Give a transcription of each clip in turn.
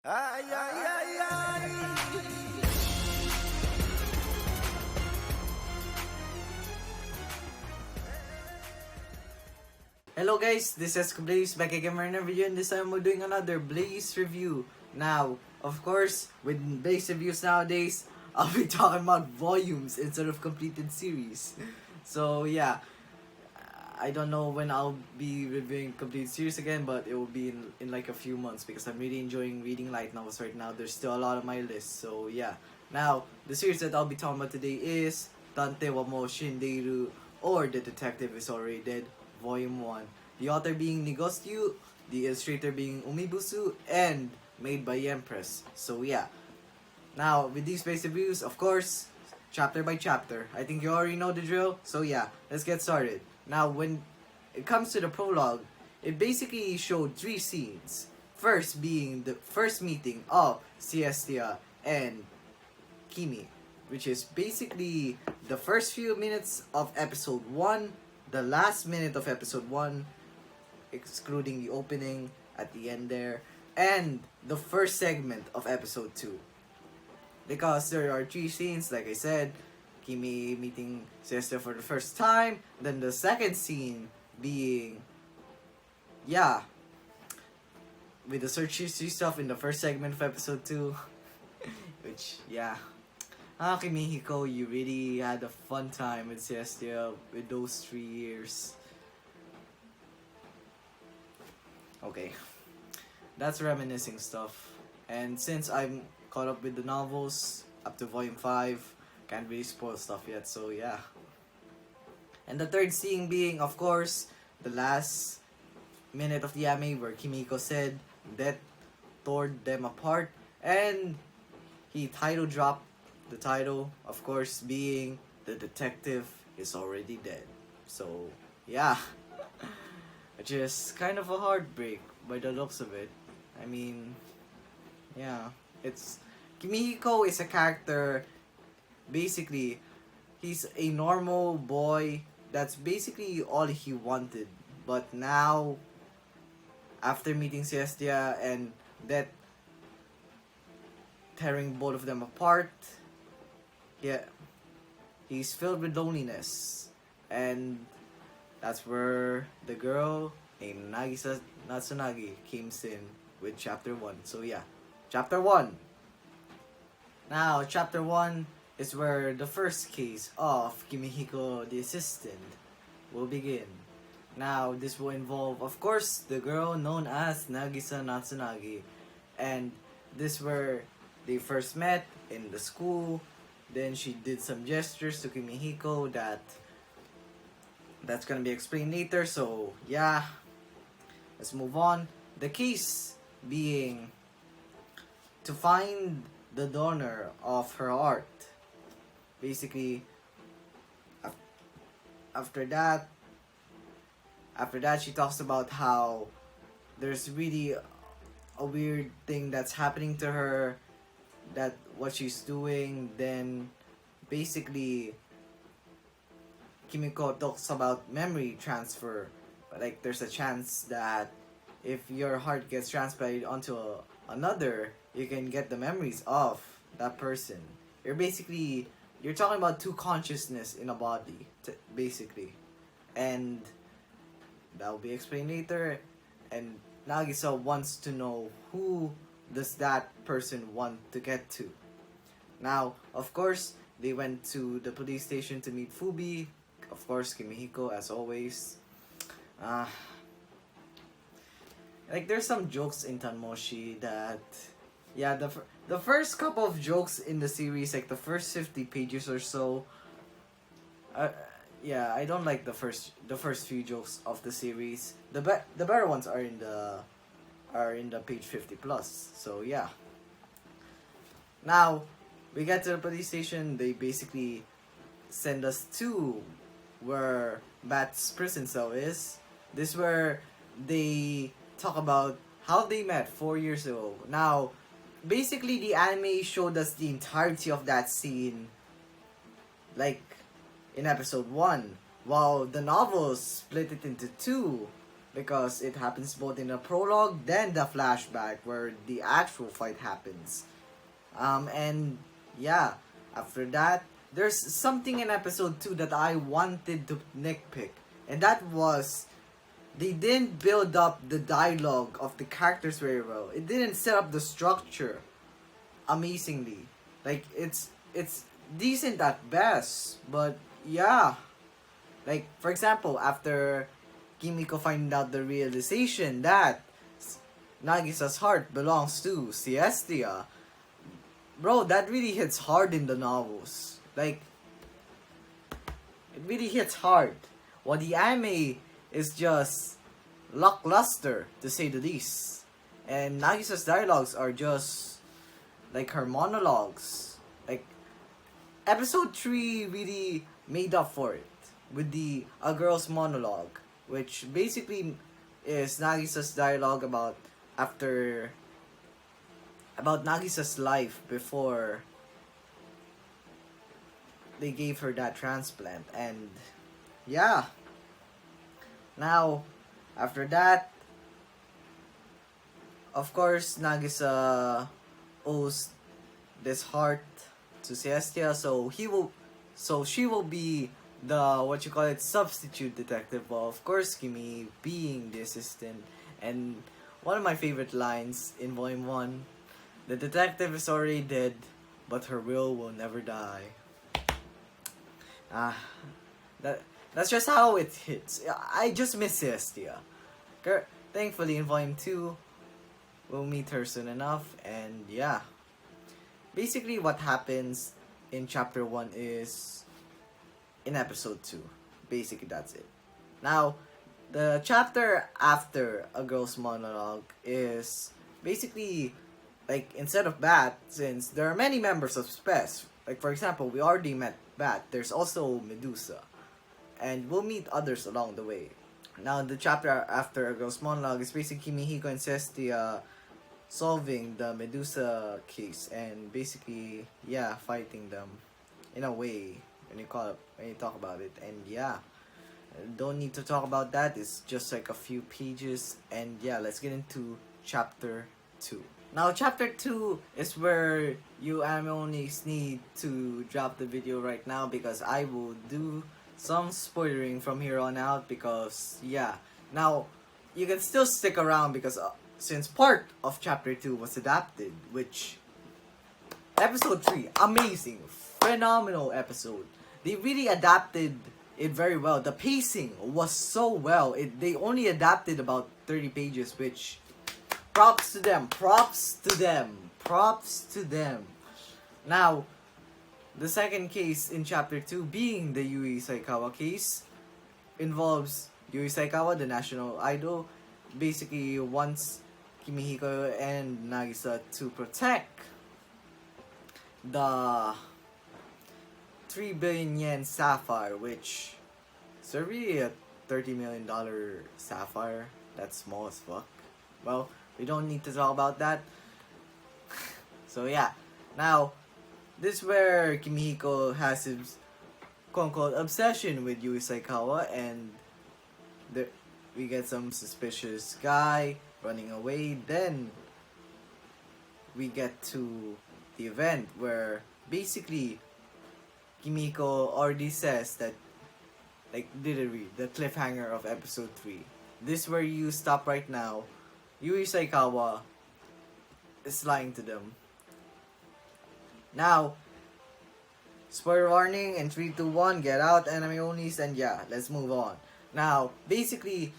Ay, ay, ay, ay. Hello guys, this is Blaze back again for another video, and this time we're doing another Blaze review. Now, of course, with Blaze reviews nowadays, I'll be talking about volumes instead of completed series. So yeah, I don't know when I'll be reviewing complete series again, but it will be in like a few months because I'm really enjoying reading light novels right now. There's still a lot on my list, so yeah. Now, the series that I'll be talking about today is Tante wa mo Shinderu, or The Detective is Already Dead, Volume 1. The author being Nigostyu, the illustrator being Umibusu, and made by Empress. So yeah. Now, with these base reviews, of course, chapter by chapter. I think you already know the drill, so yeah, let's get started. Now, when it comes to the prologue, it basically showed 3 scenes. First being the first meeting of Siestia and Kimi, which is basically the first few minutes of episode 1, the last minute of episode 1, excluding the opening at the end there, and the first segment of episode 2. Because there are 3 scenes, like I said, Kimi meeting Siesta for the first time, then the second scene being, yeah, with the search history stuff in the first segment of episode 2, which, yeah. Kimihiko, you really had a fun time with Siesta with those 3 years. Okay, that's reminiscing stuff. And since I'm caught up with the novels up to volume 5, can't really spoil stuff yet, so yeah. And the third scene being, of course, the last minute of the anime where Kimiko said that tore them apart, and he title dropped the title, of course, being The Detective is Already Dead. So yeah, which is kind of a heartbreak by the looks of it. I mean, yeah, it's Kimihiko is a character. Basically, he's a normal boy. That's basically all he wanted. But now, after meeting Siestia and that tearing both of them apart, yeah, he's filled with loneliness. And that's where the girl named Nagisa Natsunagi comes in with chapter 1. So yeah, chapter 1. Now, chapter 1 is where the first case of Kimihiko the assistant will begin. Now, this will involve, of course, the girl known as Nagisa Natsunagi. And this where they first met in the school. Then she did some gestures to Kimihiko that's gonna be explained later. So, yeah, let's move on. The case being to find the donor of her art. Basically, after that, she talks about how there's really a weird thing that's happening to her, that what she's doing. Then basically, Kimiko talks about memory transfer. Like, there's a chance that if your heart gets transplanted onto another, you can get the memories of that person. You're talking about 2 consciousness in a body, basically. And that will be explained later. And Nagisa wants to know who does that person want to get to. Now, of course, they went to the police station to meet Fubi. Of course, Kimihiko, as always. Like, there's some jokes in Tanmoshi that, yeah, the first couple of jokes in the series, like the first 50 pages or so, yeah, I don't like the first few jokes of the series. The better ones are in the page 50 plus. So yeah. Now we get to the police station. They basically send us to where Bat's prison cell is. This is where they talk about how they met 4 years ago. Now, basically, the anime showed us the entirety of that scene, like in episode 1, while the novels split it into 2. because it happens both in the prologue, then the flashback where the actual fight happens. And yeah, after that, there's something in episode 2 that I wanted to nitpick, and that was they didn't build up the dialogue of the characters very well. It didn't set up the structure amazingly. Like it's decent at best, but yeah. Like for example, after Kimiko finding out the realization that Nagisa's heart belongs to Siestia, bro, that really hits hard in the novels. Like it really hits hard. While the anime is just lackluster, to say the least. And Nagisa's dialogues are just like her monologues. Like episode 3 really made up for it with the A Girl's Monologue, which basically is Nagisa's dialogue about Nagisa's life before they gave her that transplant. And yeah, now after that, of course, Nagisa owes this heart to Siestia, so she will be the substitute detective. Well, of course, Kimi being the assistant. And one of my favorite lines in Volume 1, the detective is already dead, but her will never die. That's just how it hits. I just miss Siestia. Thankfully, in Volume 2, we'll meet her soon enough, and yeah. Basically, what happens in Chapter 1 is in Episode 2. Basically, that's it. Now, the chapter after A Girl's Monologue is basically, like, instead of Bat, since there are many members of SPES, like, for example, we already met Bat, there's also Medusa, and we'll meet others along the way. Now, the chapter after A Girl's Monologue is basically Kimihiko and Cestia solving the Medusa case and basically, yeah, fighting them in a way when you talk about it. And yeah, don't need to talk about that. It's just like a few pages. And yeah, let's get into chapter 2. Now, chapter 2 is where you only need to drop the video right now, because I will do some spoilering from here on out, because yeah. Now, you can still stick around because since part of chapter 2 was adapted, which episode 3, amazing, phenomenal episode. They really adapted it very well. The pacing was so well. They only adapted about 30 pages, which props to them. Now, the second case in chapter 2, being the Yui Saikawa case, involves Yui Saikawa, the national idol, basically wants Kimihiko and Nagisa to protect the 3 billion yen sapphire, which is really a $30 million sapphire. That's small as fuck. Well, we don't need to talk about that. So yeah, now this is where Kimihiko has his quote-unquote obsession with Yui Saikawa, and we get some suspicious guy running away. Then we get to the event where basically Kimiko already says that, like, literally the cliffhanger of episode 3. This is where you stop right now. Yui Saikawa is lying to them. Now, spoiler warning in 3, 2, 1, get out, anime onlys, and yeah, let's move on. Now, basically,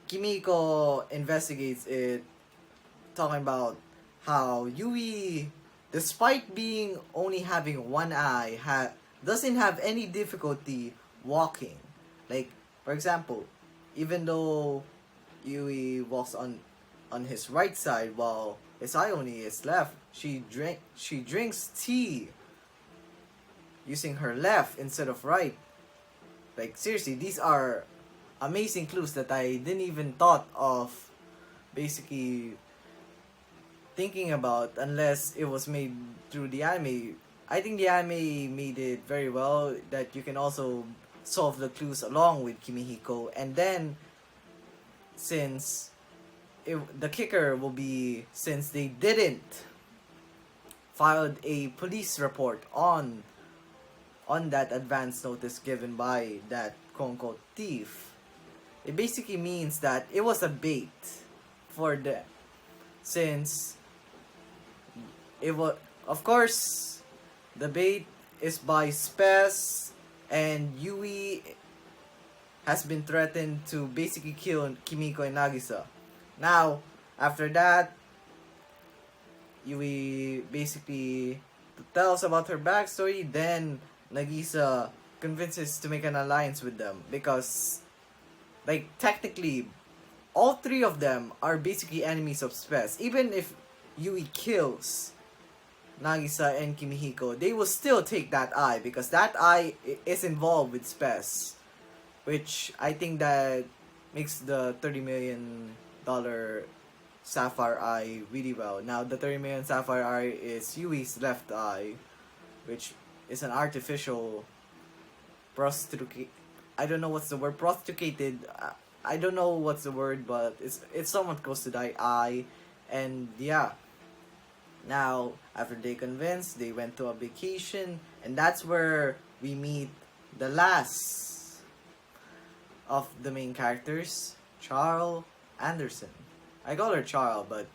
Kimiko investigates it, talking about how Yui, despite being only having one eye, doesn't have any difficulty walking. Like, for example, even though Yui walks on his right side while his eye only is left, she drinks tea using her left instead of right. Like, seriously, these are amazing clues that I didn't even thought of basically thinking about unless it was made through the anime. I think the anime made it very well that you can also solve the clues along with Kimihiko, and then since the kicker will be, since they didn't filed a police report on that advance notice given by that quote-unquote thief, it basically means that it was a bait for them, since it was, of course, the bait is by Spes, and Yui has been threatened to basically kill Kimiko and Nagisa. Now, after that, Yui basically tells about her backstory, then Nagisa convinces to make an alliance with them because, like, technically, all three of them are basically enemies of Spes. Even if Yui kills Nagisa and Kimihiko, they will still take that eye because that eye is involved with Spes, which I think that makes the $30 million sapphire eye really well. Now, the 30 million sapphire eye is Yui's left eye, which is an artificial I don't know what's the word, prostituted. I don't know what's the word, but it's somewhat close to the eye, and yeah. Now, after they convinced, they went to a vacation, and that's where we meet the last of the main characters, Charles Anderson. I call her Charles, but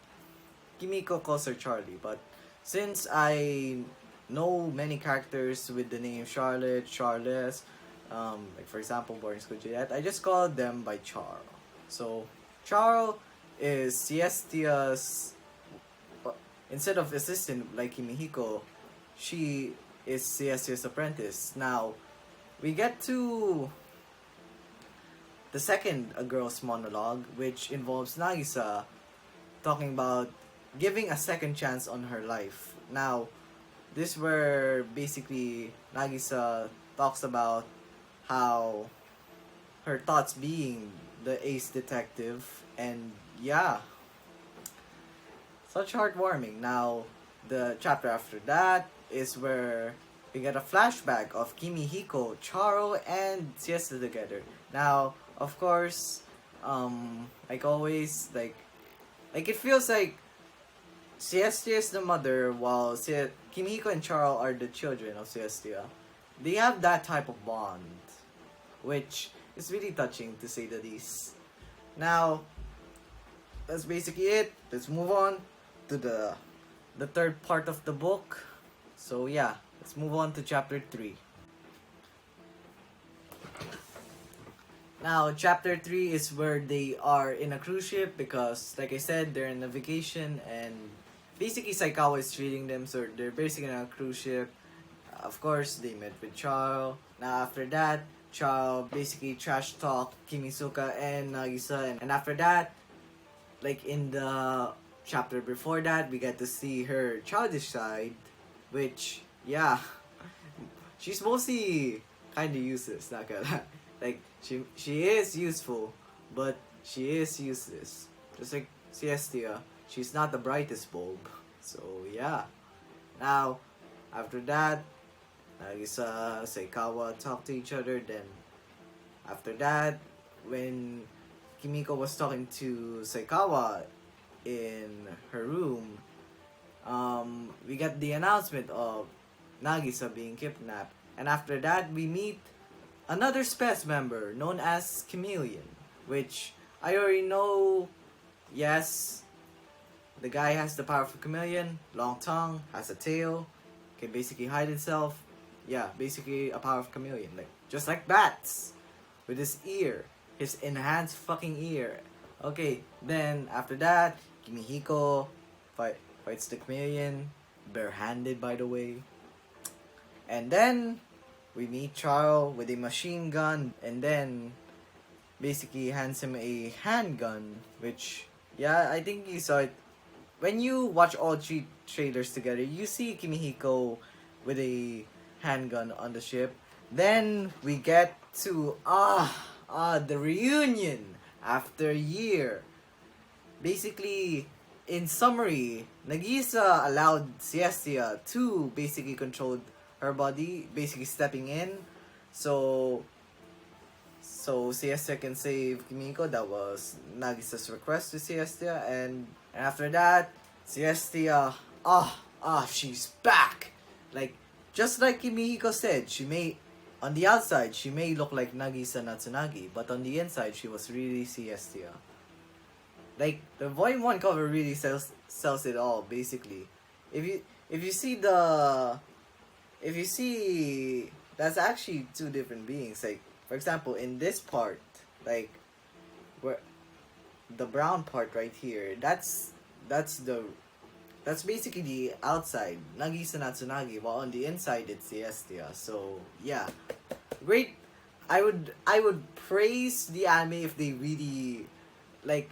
Kimiko calls her Charlie. But since I know many characters with the name Charlotte, Charles, like for example, Boarding School Juliet, I just call them by Charles. So, Charles is Siestia's, instead of assistant like Kimihiko, she is Siestia's apprentice. Now, we get to the second A Girl's Monologue, which involves Nagisa talking about giving a second chance on her life. Now, this where basically Nagisa talks about how her thoughts being the ace detective, and yeah, such heartwarming. Now, the chapter after that is where we get a flashback of Kimihiko, Charo, and Siesta together. Now, of course, like always, like it feels like Siesta is the mother, while Kimihiko and Charo are the children of Siesta. They have that type of bond, which is really touching to say the least. Now, that's basically it. Let's move on to the third part of the book. So yeah, let's move on to chapter 3. Now, chapter 3 is where they are in a cruise ship because, like I said, they're in a vacation and basically Saikawa is treating them, so they're basically on a cruise ship. Of course, they met with Charo. Now, after that, Charo basically trash talk Kimisuka and Nagisa, and after that, like in the chapter before that, we get to see her childish side, which, yeah, she's mostly kind of useless, not gonna lie. Like, she is useful, but she is useless. Just like Siestia, she's not the brightest bulb. So, yeah. Now, after that, Nagisa, Saikawa talk to each other. Then, after that, when Kimiko was talking to Saikawa in her room, we got the announcement of Nagisa being kidnapped. And after that, we meet another Spes member known as Chameleon, which I already know. Yes, the guy has the power of a chameleon, long tongue, has a tail, can basically hide itself. Yeah, basically a power of chameleon, like just like bats, with his ear, his enhanced fucking ear. Okay, then after that, Kimihiko fights the chameleon, barehanded by the way, and then we meet Charo with a machine gun, and then basically hands him a handgun, which, yeah, I think you saw it. When you watch all three trailers together, you see Kimihiko with a handgun on the ship. Then we get to, the reunion after a year. Basically, in summary, Nagisa allowed Siestia to basically control her body, basically stepping in. So so Siestia can save Kimiko. That was Nagisa's request to Siestia, and after that, Siestia, she's back. Like, just like Kimihiko said, she may, on the outside, she may look like Nagisa Natsunagi, but on the inside, she was really Siestia. Like, the Volume 1 cover really sells it all, basically. If you see, that's actually two different beings. Like, for example, in this part, like, where the brown part right here, that's basically the outside, Nagisa Natsunagi, while on the inside it's Siestia. So yeah, great. I would praise the anime if they really like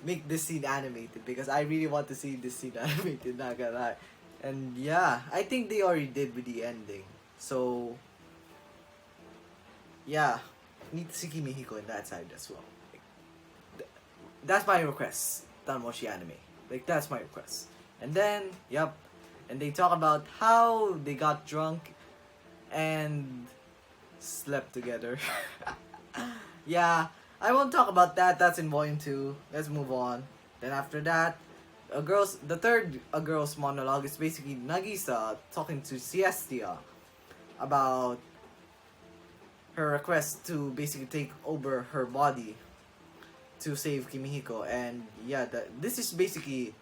make this scene animated, because I really want to see this scene animated, not gonna lie. And yeah, I think they already did with the ending. So yeah, need to see Kimihiko in that side as well. That's my request, Tanmoshi anime. Like, that's my request. And then, and they talk about how they got drunk and slept together. Yeah, I won't talk about that. That's in Volume 2. Let's move on. Then after that, the third girl's monologue is basically Nagisa talking to Siestia about her request to basically take over her body to save Kimihiko. And yeah, this is basically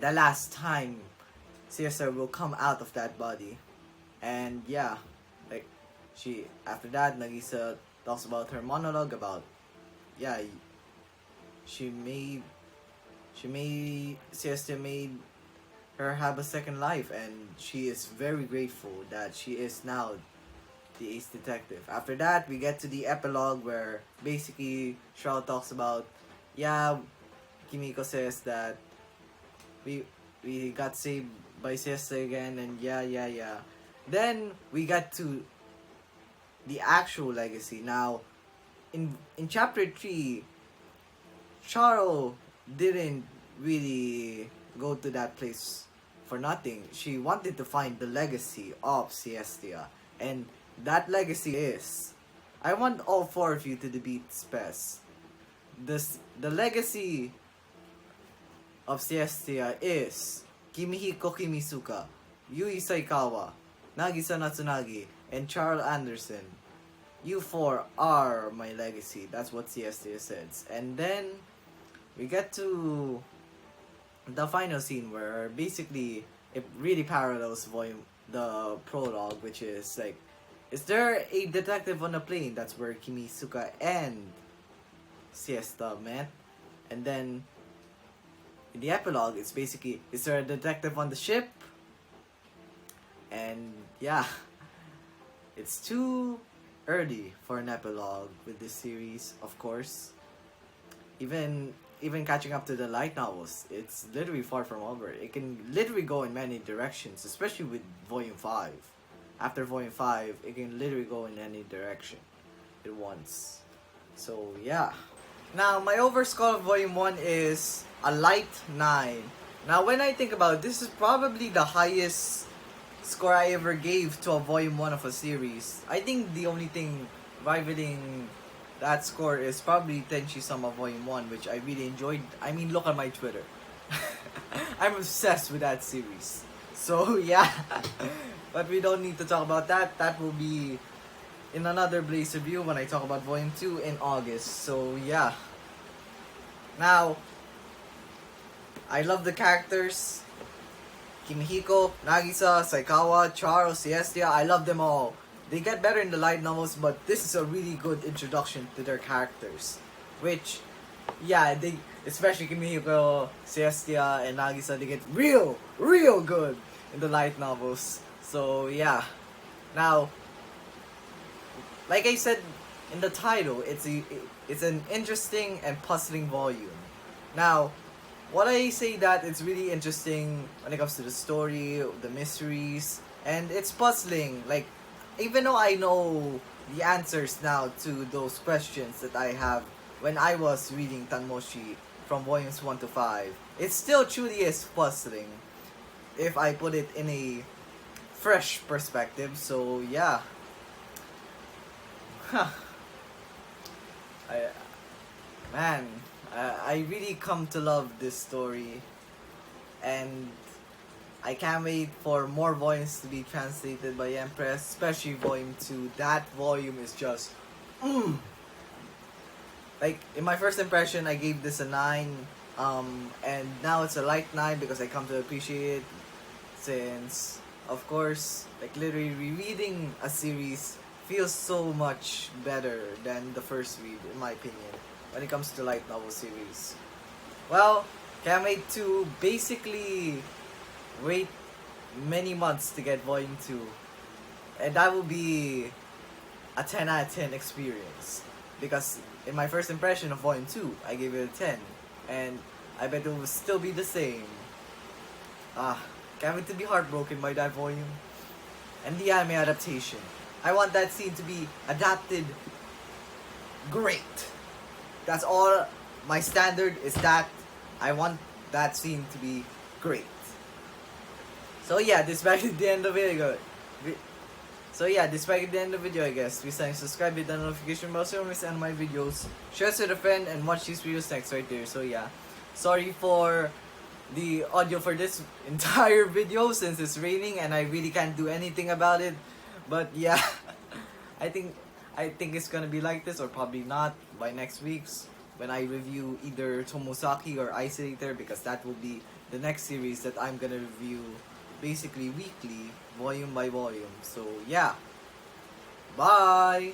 the last time Siestia will come out of that body. And yeah, like, after that, Nagisa talks about her monologue about, yeah, Siestia made her have a second life, and she is very grateful that she is now the ace detective. After that, we get to the epilogue where basically Shaw talks about, yeah, Kimiko says that we got saved by Siestia again, and yeah. Then we got to the actual legacy. Now, in chapter 3, Charo didn't really go to that place for nothing. She wanted to find the legacy of Siestia, and that legacy is, I want all four of you to debate Spes. The legacy of Siestia is Kimihiko Kimisuka, Yui Saikawa, Nagisa Natsunagi, and Charles Anderson. You four are my legacy. That's what Siestia says. And then we get to the final scene where basically it really parallels the prologue, which is like, is there a detective on a plane? That's where Kimisuka and Siesta met. And then in the epilogue, it's basically, is there a detective on the ship? And yeah, it's too early for an epilogue with this series, of course. Even catching up to the light novels, it's literally far from over. It can literally go in many directions, especially with Volume 5. After Volume 5, it can literally go in any direction at once. So yeah. Now, my overscore of Volume 1 is a light 9. Now, when I think about it, this is probably the highest score I ever gave to a Volume 1 of a series. I think the only thing rivaling that score is probably Tenshi-sama Volume 1, which I really enjoyed. I mean, look at my Twitter. I'm obsessed with that series. So, yeah. But we don't need to talk about that. That will be in another Blaze review when I talk about Volume 2 in August. So, yeah. Now, I love the characters. Kimihiko, Nagisa, Saikawa, Charo, Siestia, I love them all. They get better in the light novels, but this is a really good introduction to their characters. Which, yeah, especially Kimihiko, Siestia, and Nagisa, they get real good in the light novels. So, yeah. Now, like I said in the title, it's an interesting and puzzling volume. Now, what I say that it's really interesting when it comes to the story, the mysteries, and it's puzzling. Like, even though I know the answers now to those questions that I have when I was reading Tanmoshi from volumes 1 to 5, it still truly is puzzling if I put it in a fresh perspective. So yeah. Huh. I, man, I really come to love this story, and I can't wait for more volumes to be translated by Empress, especially volume 2. That volume is just, like, in my first impression, I gave this a 9, and now it's a light 9 because I come to appreciate it, since, of course, like, literally rereading a series feels so much better than the first read, in my opinion, when it comes to light novel series. Well, can't wait to basically wait many months to get volume 2, and that will be a 10 out of 10 experience, because in my first impression of volume 2 I gave it a 10, and I bet it will still be the same. Can't wait to be heartbroken by that volume. And the anime adaptation, I want that scene to be adapted great. That's all. My standard is that I want that scene to be great. So yeah, this back at the end of the video. I guess. Please like, subscribe, hit the notification bell so you don't miss any of my videos. Share with a friend and watch these videos next right there. So yeah, sorry for the audio for this entire video since it's raining and I really can't do anything about it. But yeah, I think it's gonna be like this, or probably not, by next week's when I review either Tomosaki or Isolator, because that will be the next series that I'm gonna review basically weekly, volume by volume. So yeah, bye!